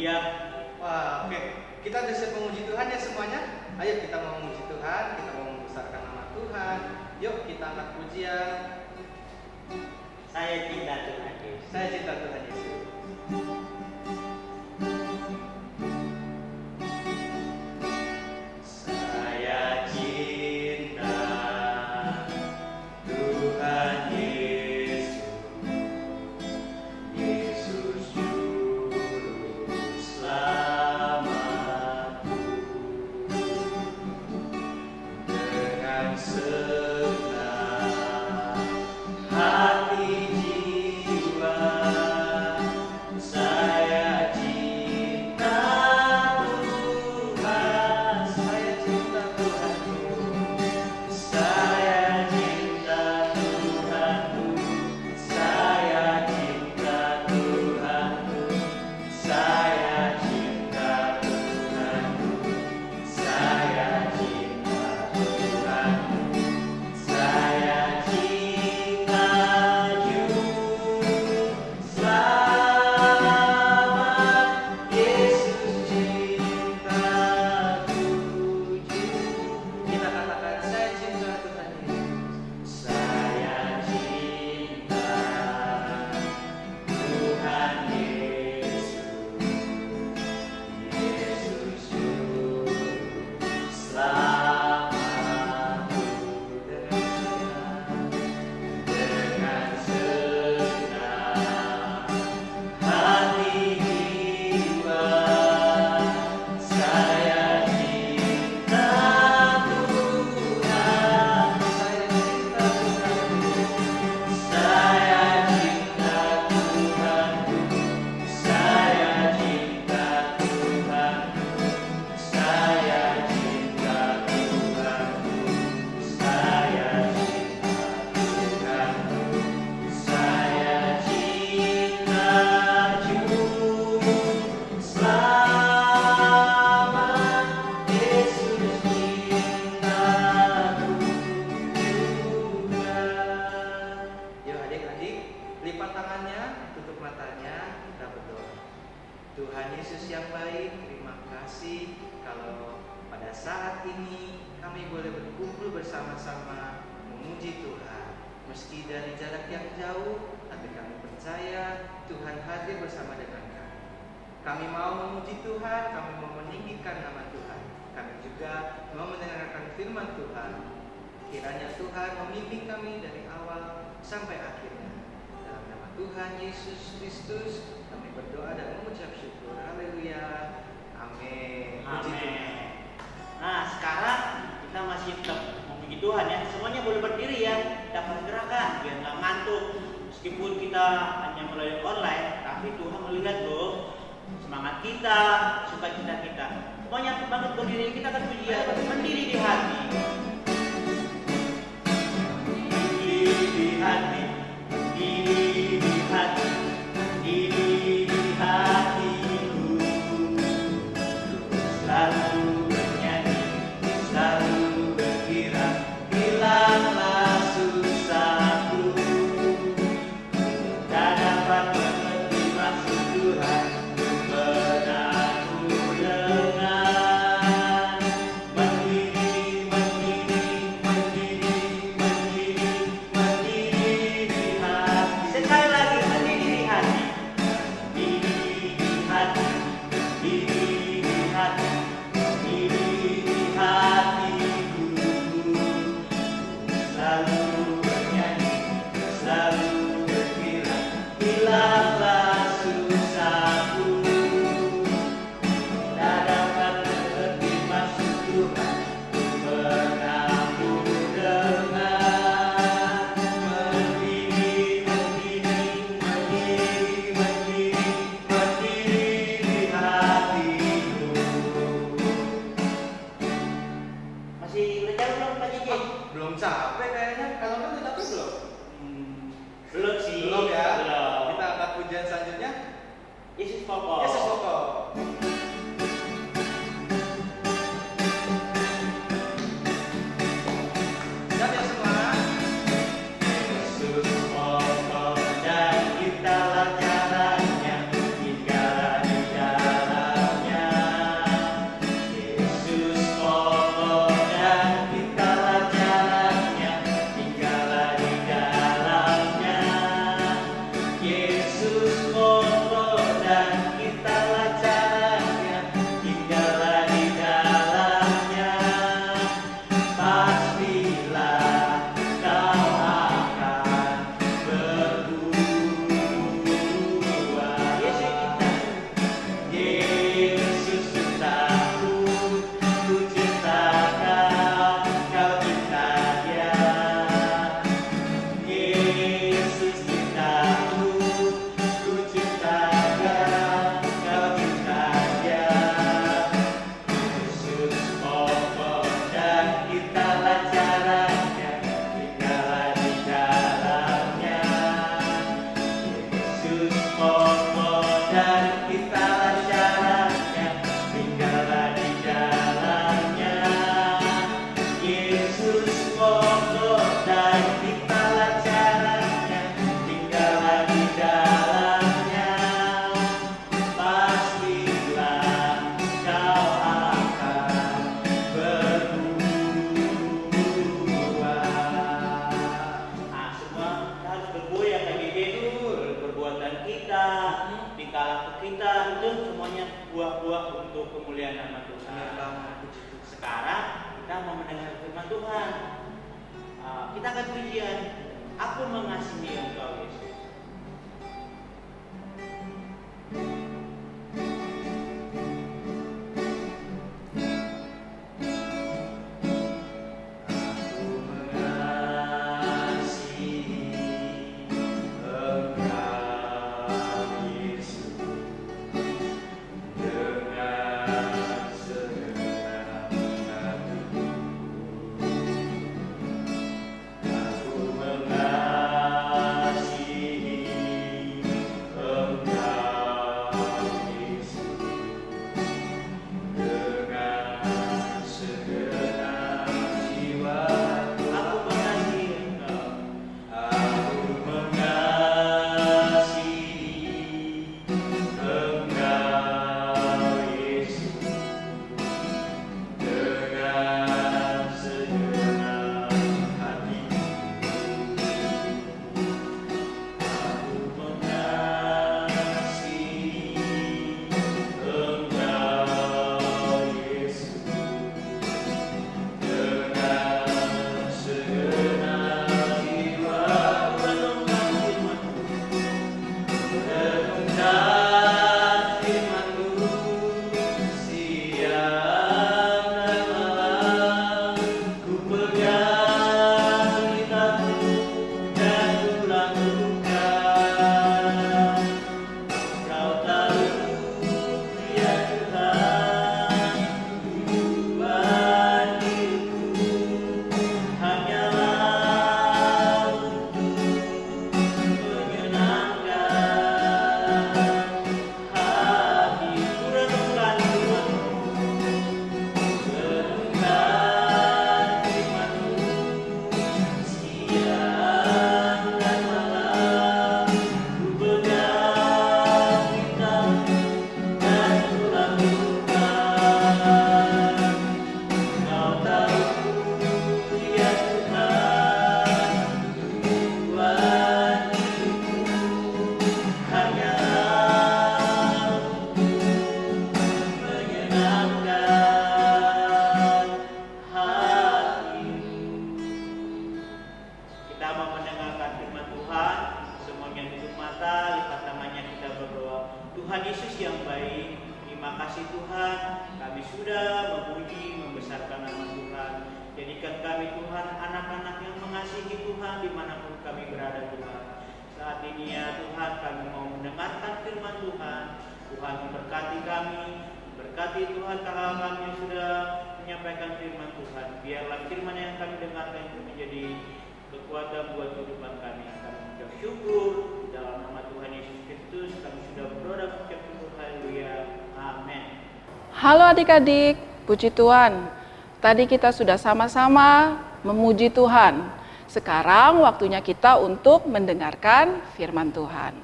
Iya. Wah, oke. Kita udah siap memuji Tuhan ya semuanya. Ayo kita mau memuji Tuhan, kita mau membesarkan nama Tuhan. Yuk kita angkat pujian. Saya cinta Tuhan Yesus. Saya cinta Tuhan Yesus. Saya cinta Tuhan Yesus, Yesus Juru Selamatku. Dengan senang hati jiwa saya cinta Tuhan. Saya cinta Tuhanku. Saya cinta Tuhanku, saya cinta Tuhanku, saya cinta Tuhanku, saya cinta Tuhanku, saya cinta Juru Selamat, Yesus cintaku juru. Kita katakan saya cinta Tuhan Yesus. Saya cinta Tuhan Yesus, Yesus Juru Selamatku. Dengan senang hati jiwa saya cinta Tuhan. Saya cinta Tuhanku. Saya cinta Tuhanku, saya cinta Tuhanku, saya cinta Tuhanku, saya cinta Tuhanku, saya cinta Juru Selamat, Yesus cintaku juga. Yuk adik-adik, lipat tangannya, tutup matanya, kita berdoa. Tuhan Yesus yang baik, terima kasih kalau pada saat ini kami boleh berkumpul bersama-sama memuji Tuhan. Meski dari jarak yang jauh, tapi kami percaya Tuhan hadir bersama dengan kami. Kami mau memuji Tuhan, kami mau meninggikan nama Tuhan. Kami juga mau mendengarkan firman Tuhan. Kiranya Tuhan memimpin kami dari awal sampai akhirnya. Dalam nama Tuhan Yesus Kristus, kami berdoa dan mengucap syukur. Haleluya. Amin. Puji Tuhan. Amin. Nah, sekarang kita masih tetap memuji Tuhan ya. Semuanya boleh berdiri ya, dapat gerakan biar nggak ngantuk. Meskipun kita hanya melalui online, tapi Tuhan melihat loh semangat kita, sukacita kita. Semuanya banget berdiri, kita akan puji ya, berdiri di hati. Diri di hati, diri di hati, diri di hatiku. Selalu bernyanyi, selalu berkira, hilanglah susahku. Tak dapat mengerti maksud Tuhan, benar ku dengar. Berdiri, berdiri ikuti jalannya, tinggallah di jalannya. Yesus pokok dan ikuti jalannya, tinggallah di dalamnya. Pastilah kau akan berbuah. Nah, semua kita harus berbuah ya kayak gini. Perbuatan kita, tingkah laku kita itu semuanya buah-buah untuk kemuliaan nama Tuhan. Sekarang kita mau mendengar firman Tuhan. Kita akan pujian. Aku mengasihi Engkau Yesus. Tuhan Yesus yang baik, terima kasih Tuhan, kami sudah memuji, membesarkan nama Tuhan. Jadikan kami Tuhan, anak-anak yang mengasihi Tuhan dimanapun kami berada Tuhan. Saat ini ya Tuhan, kami mau mendengarkan firman Tuhan. Tuhan memberkati kami, berkati Tuhan kakak kami yang sudah menyampaikan firman Tuhan. Biarlah firman yang kami dengarkan itu menjadi kekuatan buat kehidupan kami. Kami mengucap syukur dalam nama Tuhan Yesus Kristus. Kami sudah berdoa mengucap syukur. Haleluya. Amin. Halo adik-adik, puji Tuhan. Tadi kita sudah sama-sama memuji Tuhan. Sekarang waktunya kita untuk mendengarkan firman Tuhan.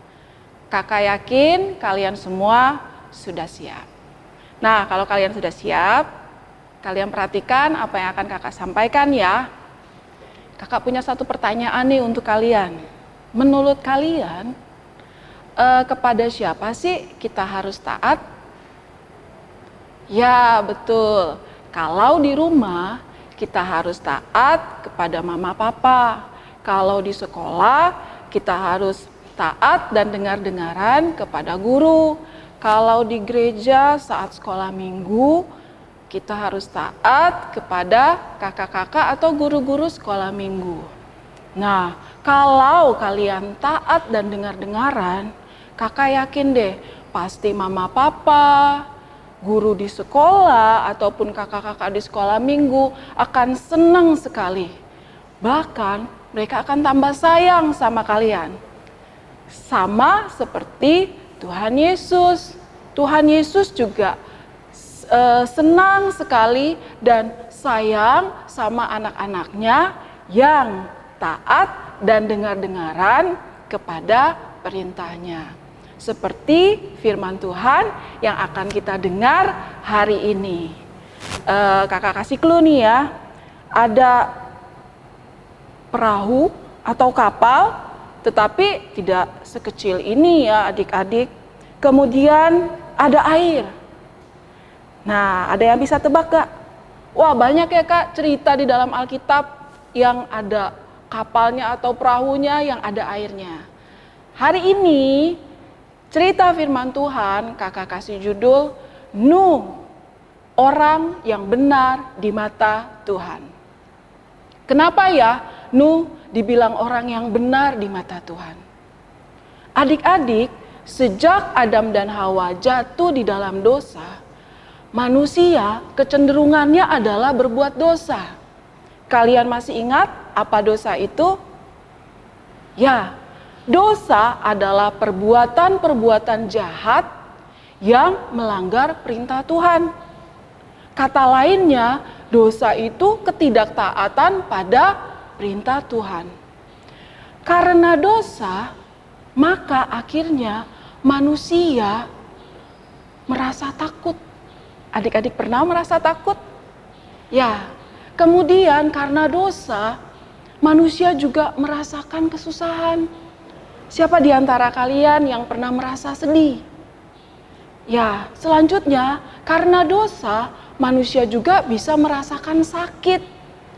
Kakak yakin kalian semua sudah siap. Nah, kalau kalian sudah siap, kalian perhatikan apa yang akan kakak sampaikan ya. Kakak punya satu pertanyaan nih untuk kalian. Menurut kalian, kepada siapa sih kita harus taat? Ya, betul. Kalau di rumah, kita harus taat kepada mama papa. Kalau di sekolah, kita harus taat dan dengar-dengaran kepada guru. Kalau di gereja saat sekolah minggu, kita harus taat kepada kakak-kakak atau guru-guru sekolah minggu. Nah, kalau kalian taat dan dengar-dengaran, kakak yakin deh, pasti mama papa, guru di sekolah, ataupun kakak-kakak di sekolah minggu akan senang sekali. Bahkan mereka akan tambah sayang sama kalian. Sama seperti Tuhan Yesus. Tuhan Yesus juga senang sekali dan sayang sama anak-anaknya yang taat dan dengar-dengaran kepada perintahnya. Seperti firman Tuhan yang akan kita dengar hari ini. Kakak kasih clue nih ya, ada perahu atau kapal, tetapi tidak sekecil ini ya adik-adik. Kemudian ada air. Nah, ada yang bisa tebak gak? Wah, banyak ya Kak cerita di dalam Alkitab yang ada kapalnya atau perahunya yang ada airnya. Hari ini cerita firman Tuhan kakak kasih judul Nuh, orang yang benar di mata Tuhan. Kenapa ya Nuh dibilang orang yang benar di mata Tuhan? Adik-adik, sejak Adam dan Hawa jatuh di dalam dosa, manusia kecenderungannya adalah berbuat dosa. Kalian masih ingat apa dosa itu? Ya, dosa adalah perbuatan-perbuatan jahat yang melanggar perintah Tuhan. Kata lainnya, dosa itu ketidaktaatan pada perintah Tuhan. Karena dosa, maka akhirnya manusia merasa takut. Adik-adik pernah merasa takut? Ya, kemudian karena dosa, manusia juga merasakan kesusahan. Siapa di antara kalian yang pernah merasa sedih? Ya, selanjutnya karena dosa, manusia juga bisa merasakan sakit.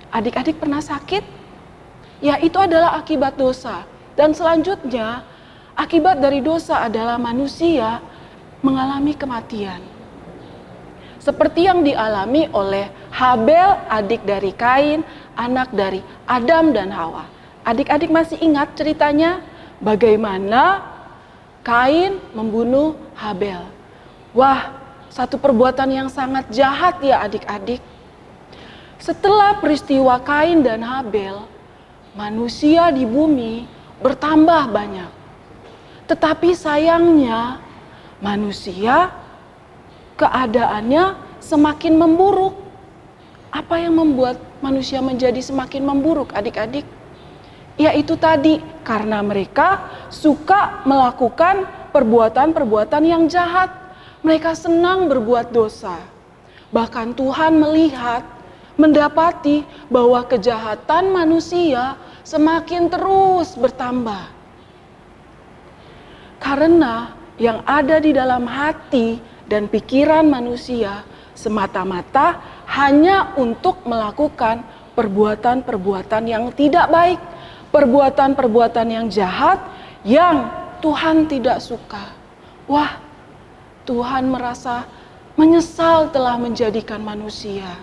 Adik-adik pernah sakit? Ya, itu adalah akibat dosa. Dan selanjutnya, akibat dari dosa adalah manusia mengalami kematian. Seperti yang dialami oleh Habel, adik dari Kain, anak dari Adam dan Hawa. Adik-adik masih ingat ceritanya? Bagaimana Kain membunuh Habel. Wah, satu perbuatan yang sangat jahat ya adik-adik. Setelah peristiwa Kain dan Habel, manusia di bumi bertambah banyak. Tetapi sayangnya manusia keadaannya semakin memburuk. Apa yang membuat manusia menjadi semakin memburuk adik-adik? Yaitu tadi, karena mereka suka melakukan perbuatan-perbuatan yang jahat. Mereka senang berbuat dosa. Bahkan Tuhan melihat, mendapati bahwa kejahatan manusia semakin terus bertambah. Karena yang ada di dalam hati dan pikiran manusia semata-mata hanya untuk melakukan perbuatan-perbuatan yang tidak baik, perbuatan-perbuatan yang jahat yang Tuhan tidak suka. Wah, Tuhan merasa menyesal telah menjadikan manusia.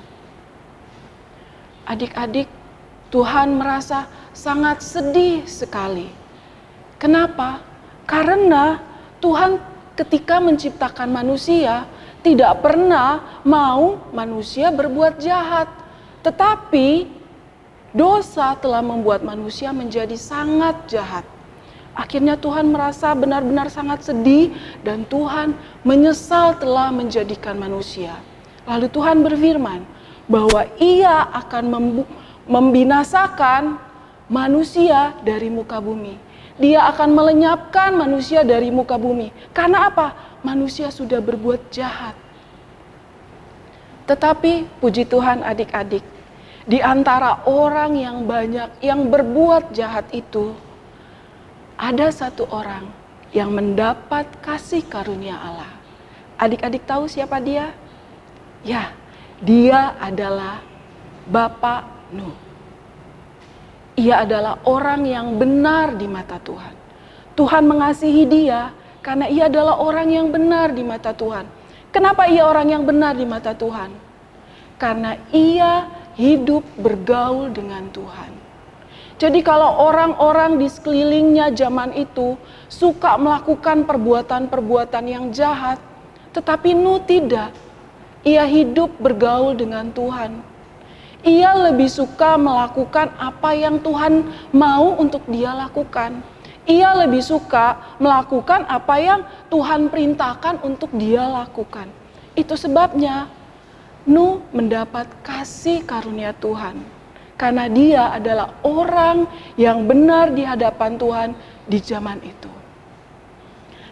Adik-adik, Tuhan merasa sangat sedih sekali. Kenapa? Karena Tuhan ketika menciptakan manusia tidak pernah mau manusia berbuat jahat. Tetapi dosa telah membuat manusia menjadi sangat jahat. Akhirnya Tuhan merasa benar-benar sangat sedih dan Tuhan menyesal telah menjadikan manusia. Lalu Tuhan berfirman bahwa Ia akan membinasakan manusia dari muka bumi. Dia akan melenyapkan manusia dari muka bumi. Karena apa? Manusia sudah berbuat jahat. Tetapi puji Tuhan adik-adik, di antara orang yang banyak yang berbuat jahat itu, ada satu orang yang mendapat kasih karunia Allah. Adik-adik tahu siapa dia? Ya, dia adalah Bapak Nuh. Ia adalah orang yang benar di mata Tuhan. Tuhan mengasihi dia karena ia adalah orang yang benar di mata Tuhan. Kenapa ia orang yang benar di mata Tuhan? Karena ia hidup bergaul dengan Tuhan. Jadi kalau orang-orang di sekelilingnya zaman itu suka melakukan perbuatan-perbuatan yang jahat, tetapi Nuh tidak. Ia hidup bergaul dengan Tuhan. Ia lebih suka melakukan apa yang Tuhan mau untuk dia lakukan. Ia lebih suka melakukan apa yang Tuhan perintahkan untuk dia lakukan. Itu sebabnya Nuh mendapat kasih karunia Tuhan. Karena dia adalah orang yang benar di hadapan Tuhan di zaman itu.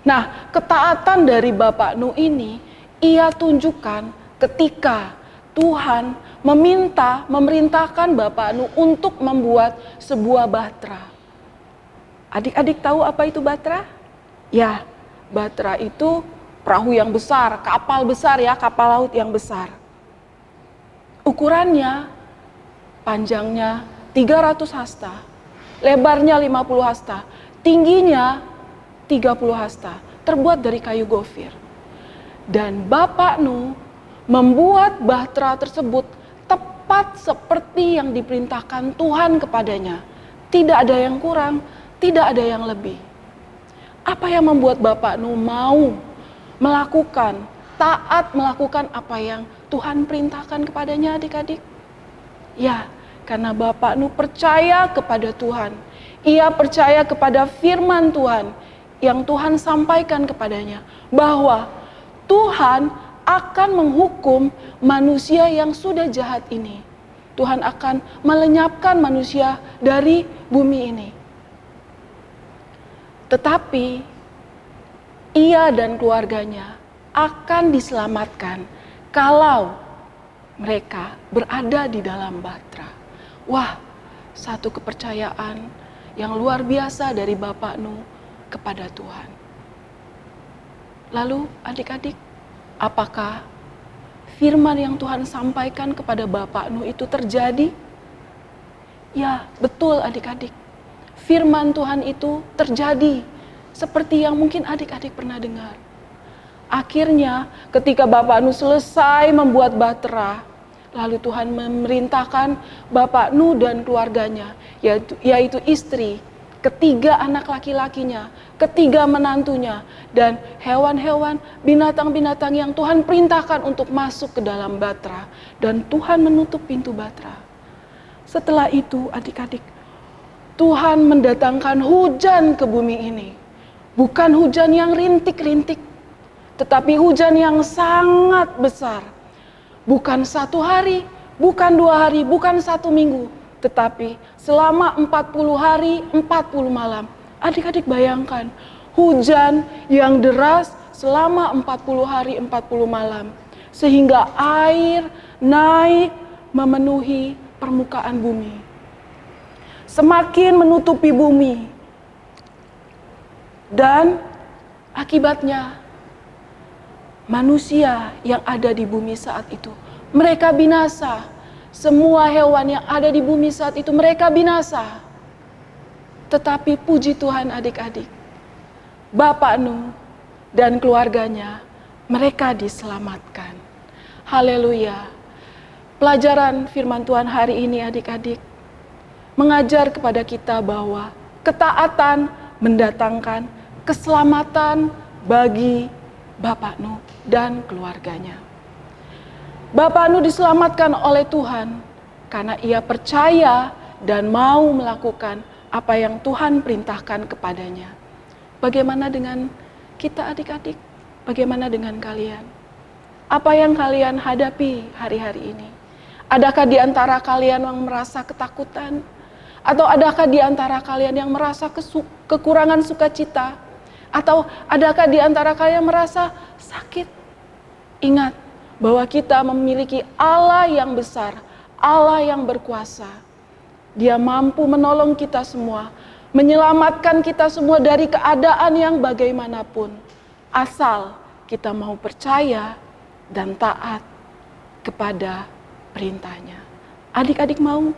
Nah, ketaatan dari Bapak Nuh ini ia tunjukkan ketika Tuhan memerintahkan Bapak Nuh untuk membuat sebuah bahtera. Adik-adik tahu apa itu bahtera? Ya, bahtera itu perahu yang besar, kapal besar ya, kapal laut yang besar. Ukurannya, panjangnya 300 hasta, lebarnya 50 hasta, tingginya 30 hasta, terbuat dari kayu gofir. Dan Bapak Nuh membuat bahtera tersebut tepat seperti yang diperintahkan Tuhan kepadanya. Tidak ada yang kurang, tidak ada yang lebih. Apa yang membuat Bapak Nuh mau taat melakukan apa yang Tuhan perintahkan kepadanya, adik-adik? Ya, karena Bapak Nuh percaya kepada Tuhan. Ia percaya kepada firman Tuhan yang Tuhan sampaikan kepadanya, bahwa Tuhan akan menghukum manusia yang sudah jahat ini. Tuhan akan melenyapkan manusia dari bumi ini. Tetapi ia dan keluarganya akan diselamatkan kalau mereka berada di dalam bahtera. Wah, satu kepercayaan yang luar biasa dari Bapak Nuh kepada Tuhan. Lalu adik-adik, apakah firman yang Tuhan sampaikan kepada Bapak Nuh itu terjadi? Ya, betul adik-adik. Firman Tuhan itu terjadi seperti yang mungkin adik-adik pernah dengar. Akhirnya ketika Bapak Nuh selesai membuat bahtera, lalu Tuhan memerintahkan Bapak Nuh dan keluarganya, yaitu istri, ketiga anak laki-lakinya, ketiga menantunya, dan hewan-hewan, binatang-binatang yang Tuhan perintahkan untuk masuk ke dalam bahtera. Dan Tuhan menutup pintu bahtera. Setelah itu adik-adik, Tuhan mendatangkan hujan ke bumi ini. Bukan hujan yang rintik-rintik, tetapi hujan yang sangat besar. Bukan 1 hari, bukan 2 hari, bukan 1 minggu, tetapi selama 40 hari, 40 malam. Adik-adik bayangkan, hujan yang deras selama 40 hari, 40 malam. Sehingga air naik memenuhi permukaan bumi. Semakin menutupi bumi. Dan akibatnya manusia yang ada di bumi saat itu, mereka binasa. Semua hewan yang ada di bumi saat itu, mereka binasa. Tetapi puji Tuhan adik-adik, Bapak Nuh dan keluarganya, mereka diselamatkan. Haleluya. Pelajaran firman Tuhan hari ini adik-adik mengajar kepada kita bahwa ketaatan mendatangkan keselamatan bagi Bapak Nuh dan keluarganya. Bapak Nuh diselamatkan oleh Tuhan karena ia percaya dan mau melakukan apa yang Tuhan perintahkan kepadanya. Bagaimana dengan kita adik-adik? Bagaimana dengan kalian? Apa yang kalian hadapi hari-hari ini? Adakah di antara kalian yang merasa ketakutan? Atau adakah di antara kalian yang merasa kekurangan sukacita? Atau adakah di antara kalian yang merasa sakit? Ingat bahwa kita memiliki Allah yang besar, Allah yang berkuasa. Dia mampu menolong kita semua, menyelamatkan kita semua dari keadaan yang bagaimanapun. Asal kita mau percaya dan taat kepada perintahnya. Adik-adik mau?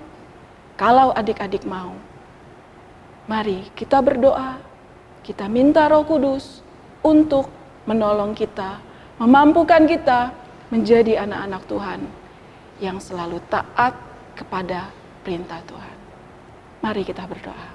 Kalau adik-adik mau, mari kita berdoa, kita minta Roh Kudus untuk menolong kita, memampukan kita menjadi anak-anak Tuhan yang selalu taat kepada perintah Tuhan. Mari kita berdoa.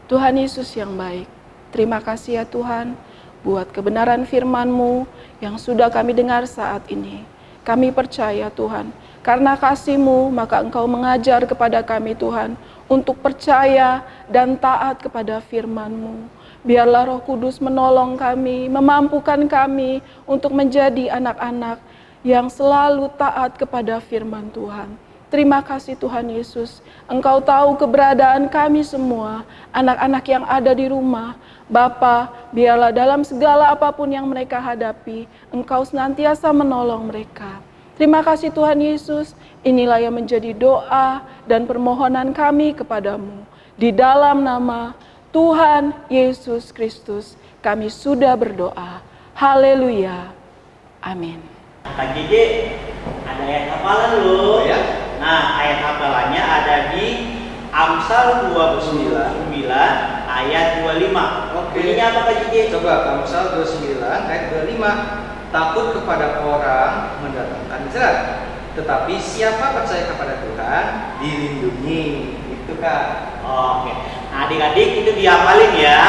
Tuhan Yesus yang baik, terima kasih ya Tuhan buat kebenaran firman-Mu yang sudah kami dengar saat ini. Kami percaya Tuhan, karena kasih-Mu maka Engkau mengajar kepada kami Tuhan untuk percaya dan taat kepada firman-Mu. Biarlah Roh Kudus menolong kami, memampukan kami untuk menjadi anak-anak yang selalu taat kepada firman Tuhan. Terima kasih Tuhan Yesus, Engkau tahu keberadaan kami semua, anak-anak yang ada di rumah. Bapa, biarlah dalam segala apapun yang mereka hadapi, Engkau senantiasa menolong mereka. Terima kasih Tuhan Yesus, inilah yang menjadi doa dan permohonan kami kepadamu. Di dalam nama Tuhan Yesus Kristus, kami sudah berdoa. Haleluya. Amin. Kak Gede, ada ayat hafalan loh. Ya. Nah, ayat hafalannya ada di Amsal 29 ayat 25. Oke. Bunyinya apa Kak Gede? Coba Amsal 29 ayat 25. Takut kepada orang mendatangkan jerat, tetapi siapa percaya kepada Tuhan dilindungi. Itu Kak. Oke. Nah, adik-adik itu dihafalin ya.